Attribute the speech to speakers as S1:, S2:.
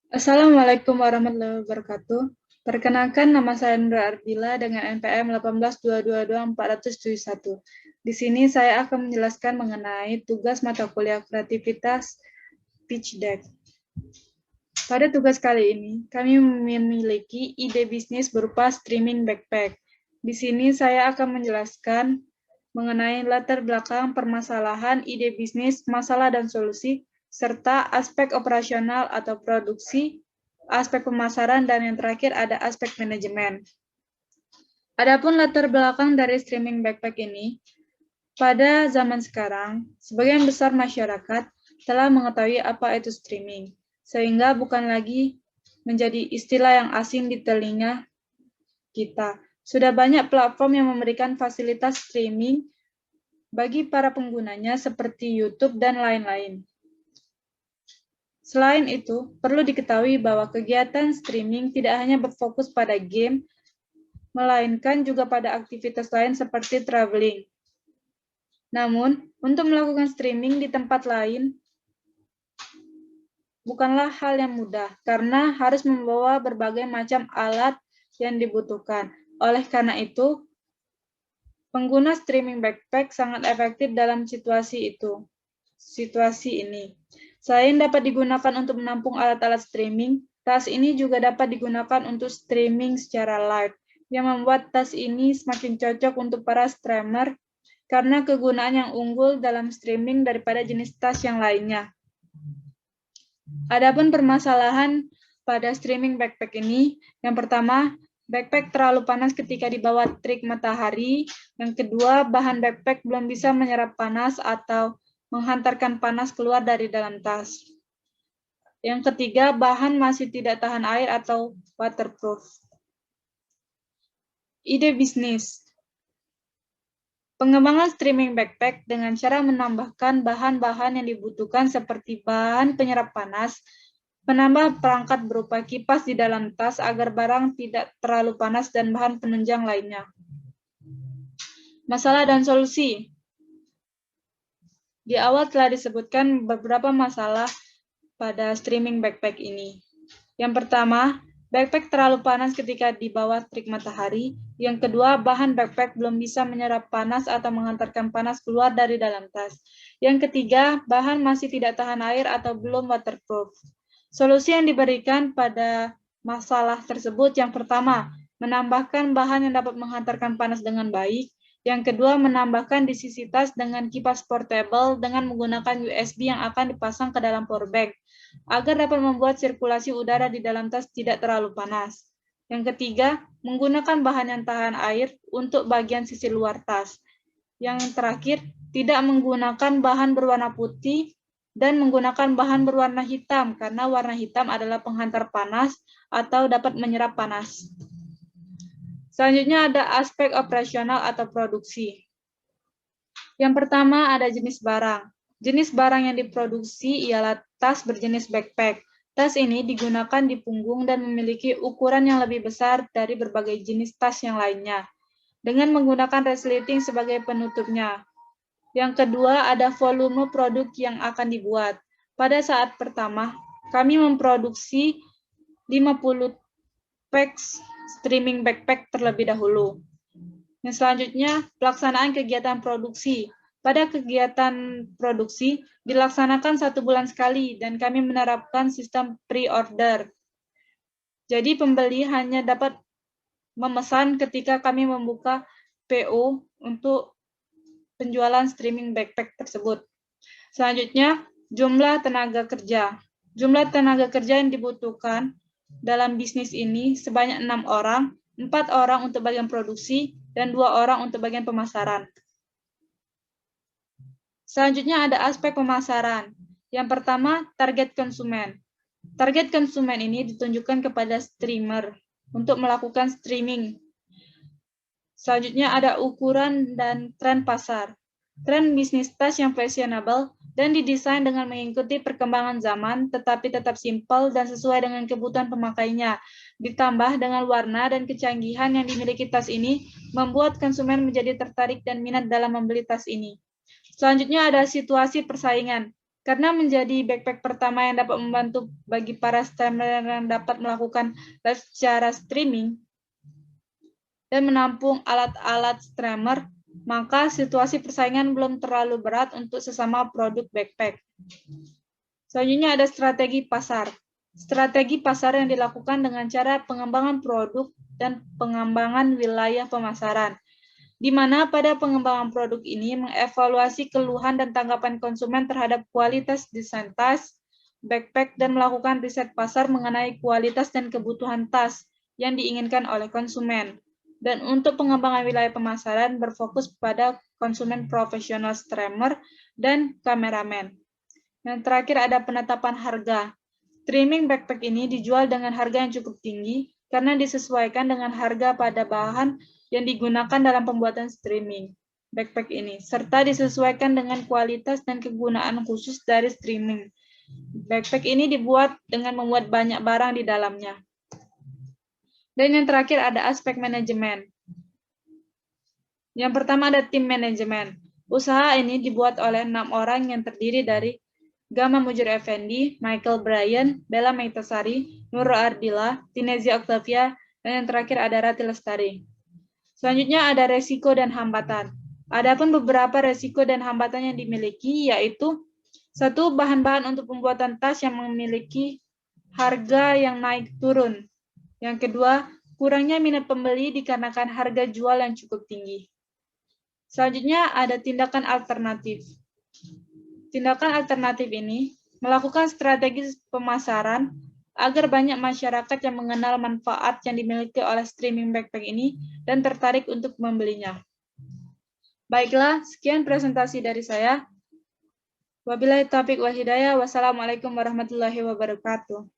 S1: Assalamualaikum warahmatullahi wabarakatuh. Perkenalkan, nama saya Nura Ardila dengan NPM 182224071. Di sini saya akan menjelaskan mengenai tugas mata kuliah kreativitas pitch deck. Pada tugas kali ini, kami memiliki ide bisnis berupa streaming backpack. Di sini saya akan menjelaskan mengenai latar belakang permasalahan, ide bisnis, masalah dan solusi, serta aspek operasional atau produksi, aspek pemasaran, dan yang terakhir ada aspek manajemen. Adapun latar belakang dari streaming backpack ini, pada zaman sekarang, sebagian besar masyarakat telah mengetahui apa itu streaming, sehingga bukan lagi menjadi istilah yang asing di telinga kita. Sudah banyak platform yang memberikan fasilitas streaming bagi para penggunanya seperti YouTube dan lain-lain. Selain itu, perlu diketahui bahwa kegiatan streaming tidak hanya berfokus pada game, melainkan juga pada aktivitas lain seperti traveling. Namun, untuk melakukan streaming di tempat lain bukanlah hal yang mudah, karena harus membawa berbagai macam alat yang dibutuhkan. Oleh karena itu, pengguna streaming backpack sangat efektif dalam situasi ini. Selain dapat digunakan untuk menampung alat-alat streaming, tas ini juga dapat digunakan untuk streaming secara live, yang membuat tas ini semakin cocok untuk para streamer karena kegunaan yang unggul dalam streaming daripada jenis tas yang lainnya. Adapun permasalahan pada streaming backpack ini, yang pertama, backpack terlalu panas ketika dibawa terik matahari. Yang kedua, bahan backpack belum bisa menyerap panas atau menghantarkan panas keluar dari dalam tas. Yang ketiga, bahan masih tidak tahan air atau waterproof. Ide bisnis. Pengembangan streaming backpack dengan cara menambahkan bahan-bahan yang dibutuhkan seperti bahan penyerap panas, menambah perangkat berupa kipas di dalam tas agar barang tidak terlalu panas, dan bahan penunjang lainnya. Masalah dan solusi. Di awal telah disebutkan beberapa masalah pada streaming backpack ini. Yang pertama, backpack terlalu panas ketika di bawah terik matahari. Yang kedua, bahan backpack belum bisa menyerap panas atau menghantarkan panas keluar dari dalam tas. Yang ketiga, bahan masih tidak tahan air atau belum waterproof. Solusi yang diberikan pada masalah tersebut, yang pertama, menambahkan bahan yang dapat menghantarkan panas dengan baik. Yang kedua, menambahkan di sisi tas dengan kipas portable dengan menggunakan USB yang akan dipasang ke dalam power bag, agar dapat membuat sirkulasi udara di dalam tas tidak terlalu panas. Yang ketiga, menggunakan bahan yang tahan air untuk bagian sisi luar tas. Yang terakhir, tidak menggunakan bahan berwarna putih dan menggunakan bahan berwarna hitam, karena warna hitam adalah penghantar panas atau dapat menyerap panas. Selanjutnya ada aspek operasional atau produksi. Yang pertama ada jenis barang. Jenis barang yang diproduksi ialah tas berjenis backpack. Tas ini digunakan di punggung dan memiliki ukuran yang lebih besar dari berbagai jenis tas yang lainnya, dengan menggunakan resleting sebagai penutupnya. Yang kedua ada volume produk yang akan dibuat. Pada saat pertama, kami memproduksi 50 packs streaming backpack terlebih dahulu. Yang selanjutnya, pelaksanaan kegiatan produksi. Pada kegiatan produksi dilaksanakan 1 bulan sekali dan kami menerapkan sistem pre-order. Jadi pembeli hanya dapat memesan ketika kami membuka PO untuk penjualan streaming backpack tersebut. Selanjutnya, jumlah tenaga kerja. Jumlah tenaga kerja yang dibutuhkan dalam bisnis ini sebanyak 6 orang, 4 orang untuk bagian produksi, dan 2 orang untuk bagian pemasaran. Selanjutnya ada aspek pemasaran. Yang pertama, target konsumen. Target konsumen ini ditunjukkan kepada streamer untuk melakukan streaming. Selanjutnya ada ukuran dan tren pasar. Tren bisnis tas yang fashionable dan didesain dengan mengikuti perkembangan zaman, tetapi tetap simpel dan sesuai dengan kebutuhan pemakainya. Ditambah dengan warna dan kecanggihan yang dimiliki tas ini, membuat konsumen menjadi tertarik dan minat dalam membeli tas ini. Selanjutnya ada situasi persaingan. Karena menjadi backpack pertama yang dapat membantu bagi para streamer yang dapat melakukan live secara streaming dan menampung alat-alat streamer, maka situasi persaingan belum terlalu berat untuk sesama produk backpack. Selanjutnya ada strategi pasar. Strategi pasar yang dilakukan dengan cara pengembangan produk dan pengembangan wilayah pemasaran, di mana pada pengembangan produk ini mengevaluasi keluhan dan tanggapan konsumen terhadap kualitas desain tas, backpack, dan melakukan riset pasar mengenai kualitas dan kebutuhan tas yang diinginkan oleh konsumen. Dan untuk pengembangan wilayah pemasaran berfokus pada konsumen profesional streamer dan kameramen. Yang terakhir ada penetapan harga. Streaming backpack ini dijual dengan harga yang cukup tinggi karena disesuaikan dengan harga pada bahan yang digunakan dalam pembuatan streaming backpack ini, serta disesuaikan dengan kualitas dan kegunaan khusus dari streaming. Backpack ini dibuat dengan membuat banyak barang di dalamnya. Dan yang terakhir ada aspek manajemen. Yang pertama ada tim manajemen. Usaha ini dibuat oleh 6 orang yang terdiri dari Gama Mujur Effendi, Michael Bryan, Bella Maitasari, Nurul Ardila, Tinezia Octavia, dan yang terakhir ada Rati Lestari. Selanjutnya ada resiko dan hambatan. Adapun beberapa resiko dan hambatan yang dimiliki yaitu satu, bahan-bahan untuk pembuatan tas yang memiliki harga yang naik turun. Yang kedua, kurangnya minat pembeli dikarenakan harga jual yang cukup tinggi. Selanjutnya ada tindakan alternatif. Tindakan alternatif ini melakukan strategi pemasaran agar banyak masyarakat yang mengenal manfaat yang dimiliki oleh streaming backpack ini dan tertarik untuk membelinya. Baiklah, sekian presentasi dari saya. Wabillahi taufiq wal hidayah. Wassalamualaikum warahmatullahi wabarakatuh.